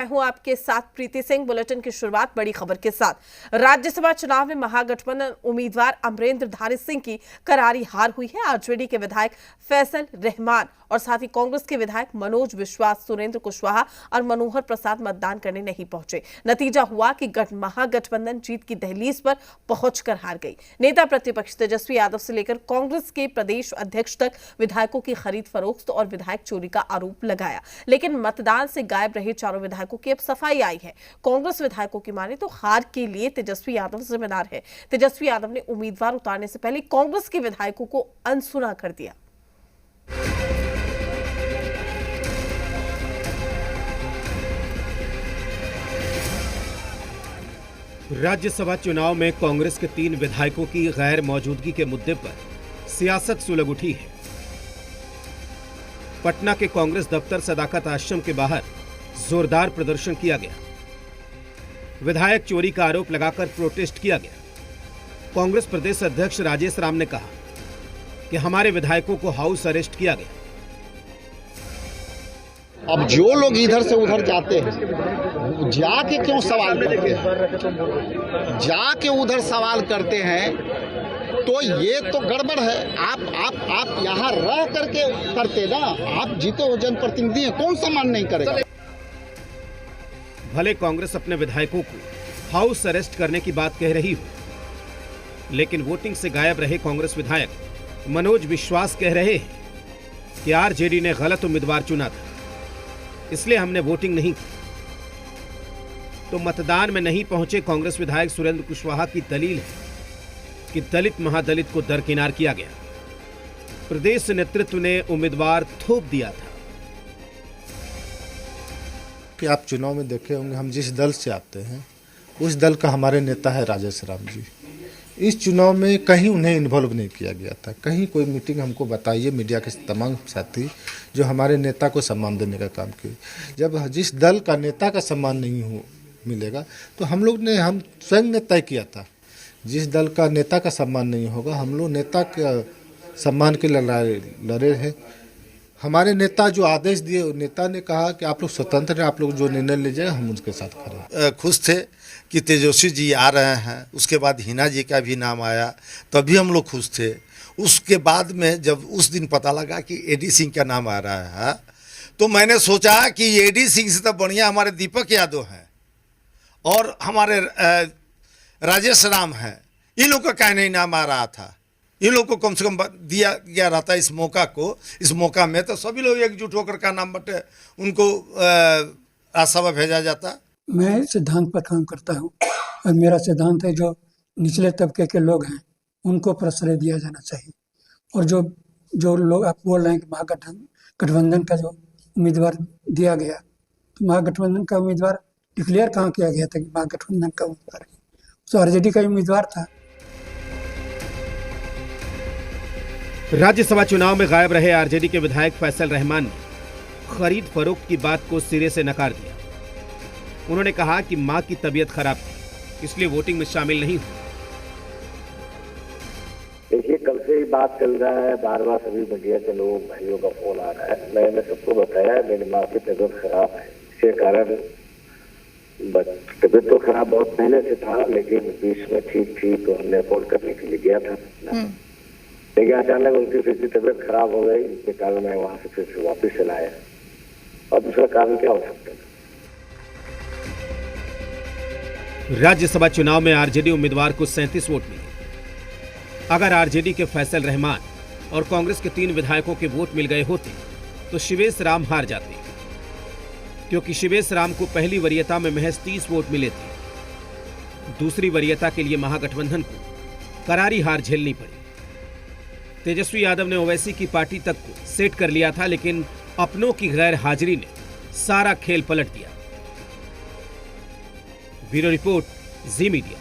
मैं हूं आपके साथ प्रीति सिंह। बुलेटिन की शुरुआत बड़ी खबर के साथ। राज्यसभा चुनाव में महागठबंधन उम्मीदवार अमरेंद्र धारी सिंह की करारी हार हुई है। आरजेडी के विधायक फैसल रहमान और साथ ही कांग्रेस के विधायक मनोज विश्वास, सुरेंद्र कुशवाहा और मनोहर प्रसाद मतदान करने नहीं पहुंचे। नतीजा हुआ कि महागठबंधन जीत की दहलीज पर पहुंचकर हार गई। नेता प्रतिपक्ष तेजस्वी यादव से लेकर कांग्रेस के प्रदेश अध्यक्ष तक विधायकों की खरीद फरोख्त और विधायक चोरी का आरोप लगाया, लेकिन मतदान से गायब रहे चारों विधायकों की अब सफाई आई है। कांग्रेस विधायकों की माने तो हार के लिए तेजस्वी यादव जिम्मेदार है। तेजस्वी यादव ने उम्मीदवार उतारने से पहले कांग्रेस के विधायकों को अनसुना कर दिया। राज्यसभा चुनाव में कांग्रेस के 3 विधायकों की गैर मौजूदगी के मुद्दे पर सियासत सुलग उठी है। पटना के कांग्रेस दफ्तर सदाकत आश्रम के बाहर जोरदार प्रदर्शन किया गया। विधायक चोरी का आरोप लगाकर प्रोटेस्ट किया गया। कांग्रेस प्रदेश अध्यक्ष राजेश राम ने कहा कि हमारे विधायकों को हाउस अरेस्ट किया गया। अब जो लोग इधर से उधर जाते हैं, जाके क्यों सवाल करते हैं? जाके उधर सवाल करते हैं तो ये तो गड़बड़ है। आप यहाँ रह करके करते ना, आप जीते हो जनप्रतिनिधि हैं, कौन सम्मान नहीं करेगा? भले कांग्रेस अपने विधायकों को हाउस अरेस्ट करने की बात कह रही हो, लेकिन वोटिंग से गायब रहे कांग्रेस विधायक मनोज विश्वास कह रहे हैं कि आरजेडी ने गलत उम्मीदवार चुना था, इसलिए हमने वोटिंग नहीं की। तो मतदान में नहीं पहुंचे कांग्रेस विधायक सुरेंद्र कुशवाहा की दलील है कि दलित महादलित को दरकिनार किया गया। प्रदेश नेतृत्व ने उम्मीदवार थोप दिया था। कि आप चुनाव में देखे होंगे, हम जिस दल से आते हैं उस दल का हमारे नेता है राजेश राम जी। इस चुनाव में कहीं उन्हें इन्वॉल्व नहीं किया गया था। कहीं कोई मीटिंग हमको बताइए मीडिया के तमाम साथी जो हमारे नेता को सम्मान देने का काम किए। जब जिस दल का नेता का सम्मान नहीं मिलेगा तो हम स्वयं ने तय किया था, जिस दल का नेता का सम्मान नहीं होगा हम लोग नेता का सम्मान के लड़े हैं। हमारे नेता जो आदेश दिए, नेता ने कहा कि आप लोग स्वतंत्र हैं, आप लोग जो निर्णय लीजिएगा हम उनके साथ खड़े हैं। खुश थे कि तेजस्वी जी आ रहे हैं। उसके बाद हिना जी का भी नाम आया, तभी हम लोग खुश थे। उसके बाद में जब उस दिन पता लगा कि एडी सिंह का नाम आ रहा है तो मैंने सोचा कि एडी सिंह से तो बढ़िया हमारे दीपक यादव हैं और हमारे राजेश राम हैं। इन लोग का क्या नहीं नाम आ रहा था? इन लोग को कम से कम दिया गया रहता इस मौका को। इस मौका में तो सभी लोग एकजुट होकर का नाम बटे उनको राजसभा भेजा जाता। मैं सिद्धांत पर काम करता हूँ और मेरा सिद्धांत है जो निचले तबके के लोग हैं उनको प्रश्रय दिया जाना चाहिए। और जो लोग आप बोल रहे हैं कि महागठबंधन का जो उम्मीदवार दिया गया, तो महागठबंधन का उम्मीदवार डिक्लेयर कहाँ किया गया था कि महागठबंधन का उम्मीदवार है? तो आरजेडी का उम्मीदवार था। राज्यसभा चुनाव में गायब रहे आरजेडी के विधायक फैसल रहमान ने खरीद फरोख्त की बात को सिरे से नकार दिया। उन्होंने कहा कि मां की तबीयत खराब थी, इसलिए वोटिंग में शामिल नहीं हुए। देखिए, कल से ही बात चल रहा है, बार बार सभी मीडिया के लोग भाइयों का फोन आ रहा है। मैंने सबको बताया मेरी माँ की तबीयत खराब है, इसके कारण तबीयत तो खराब बहुत पहले से था, लेकिन बीच में ठीक थी तो हमने अफोर्ड करने के लिए गया था। लेकिन अचानक उनकी फिर से तबीयत खराब हो गई, इसके कारण मैं वहां से फिर से वापिस चला आया। और दूसरा कारण क्या हो सकता है? राज्यसभा चुनाव में आरजेडी उम्मीदवार को 37 वोट मिले। अगर आरजेडी के फैसल रहमान और कांग्रेस के 3 विधायकों के वोट मिल गए होते तो शिवेश राम हार जाते, क्योंकि शिवेश राम को पहली वरीयता में महज 30 वोट मिले थे। दूसरी वरीयता के लिए महागठबंधन को करारी हार झेलनी पड़ी। तेजस्वी यादव ने ओवैसी की पार्टी तक को सेट कर लिया था, लेकिन अपनों की गैर हाजिरी ने सारा खेल पलट दिया। ब्यूरो रिपोर्ट, जी मीडिया।